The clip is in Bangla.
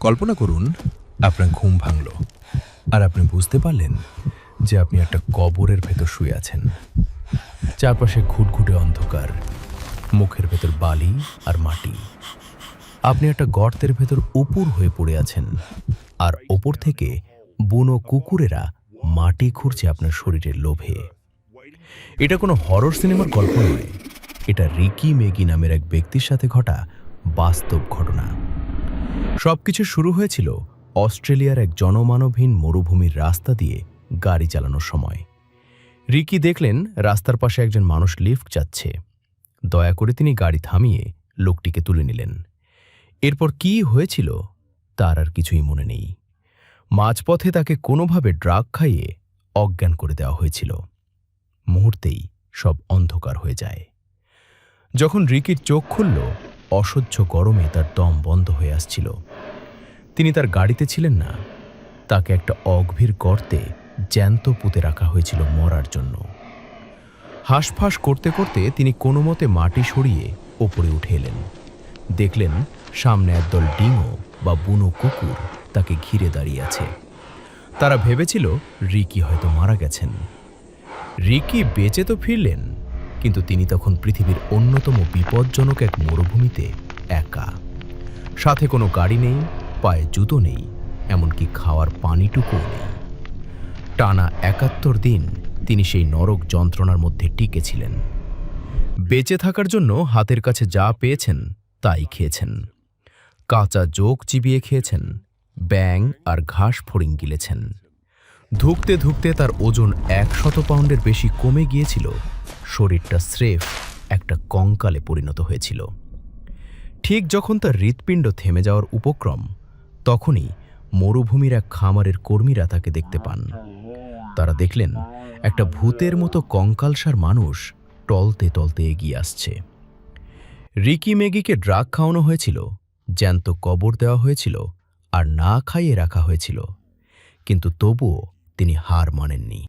কল্পনা করুন আপনার ঘুম ভাঙল আর আপনি বুঝতে পারলেন যে আপনি একটা কবরের ভেতর শুয়ে আছেন। চারপাশে ঘুটঘুটে অন্ধকার, মুখের ভেতর বালি আর মাটি। আপনি একটা গর্তের ভেতর উপুর হয়ে পড়ে আছেন, আর ওপর থেকে বুনো কুকুরেরা মাটি খুঁড়ছে আপনার শরীরের লোভে। এটা কোনো হরর সিনেমার গল্প নয়, এটা রিকি মেগি নামের এক ব্যক্তির সাথে ঘটা বাস্তব ঘটনা। সবকিছু শুরু হয়েছিল অস্ট্রেলিয়ার এক জনমানবহীন মরুভূমির রাস্তা দিয়ে গাড়ি চালানোর সময়। রিকি দেখলেন রাস্তার পাশে একজন মানুষ লিফট যাচ্ছে। দয়া করে তিনি গাড়ি থামিয়ে লোকটিকে তুলে নিলেন। এরপর কি হয়েছিল তার আর কিছুই মনে নেই। মাঝপথে তাকে কোনোভাবে ড্রাগ খাইয়ে অজ্ঞান করে দেওয়া হয়েছিল। মুহূর্তেই সব অন্ধকার হয়ে যায়। যখন রিকির চোখ খুলল, অসহ্য গরমে তার দম বন্ধ হয়ে আসছিল। তিনি তার গাড়িতে ছিলেন না, তাকে একটা অগভীর গর্তে জ্যান্ত পুঁতে রাখা হয়েছিল মরার জন্য। হাঁসফাঁস করতে করতে তিনি কোনো মতে মাটি সরিয়ে ওপরে উঠে এলেন। দেখলেন সামনে একদল ডিঙো বা বুনো কুকুর তাকে ঘিরে দাঁড়িয়ে আছে। তারা ভেবেছিল রিকি হয়তো মারা গেছেন। রিকি বেঁচে তো ফিরলেন, কিন্তু তিনি তখন পৃথিবীর অন্যতম বিপজ্জনক এক মরুভূমিতে একা। সাথে কোনো গাড়ি নেই, পায়ে জুতো নেই, এমনকি খাওয়ার পানিটুকুও নেই। টানা ৭১ দিন তিনি সেই নরক যন্ত্রণার মধ্যে টিকে ছিলেন। বেঁচে থাকার জন্য হাতের কাছে যা পেয়েছেন তাই খেয়েছেন। কাঁচা জোক চিবিয়ে খেয়েছেন, ব্যাঙ আর ঘাস ফড়িং গিলেছেন। ধুঁকতে ধুঁকতে তার ওজন ১০০ পাউন্ডের বেশি কমে গিয়েছিল। শরীরটা স্রেফ একটা কঙ্কালে পরিণত হয়েছিল। ঠিক যখন তার হৃৎপিণ্ড থেমে যাওয়ার উপক্রম, তখনই মরুভূমির এক খামারের কর্মীরা তাকে দেখতে পান। তারা দেখলেন একটা ভূতের মতো কঙ্কালসার মানুষ টলতে টলতে এগিয়ে আসছে। রিকি মেগিকে ড্রাগ খাওয়ানো হয়েছিল, জ্যান্ত কবর দেওয়া হয়েছিল, আর না খাইয়ে রাখা হয়েছিল, কিন্তু তবুও তিনি হার মানেননি।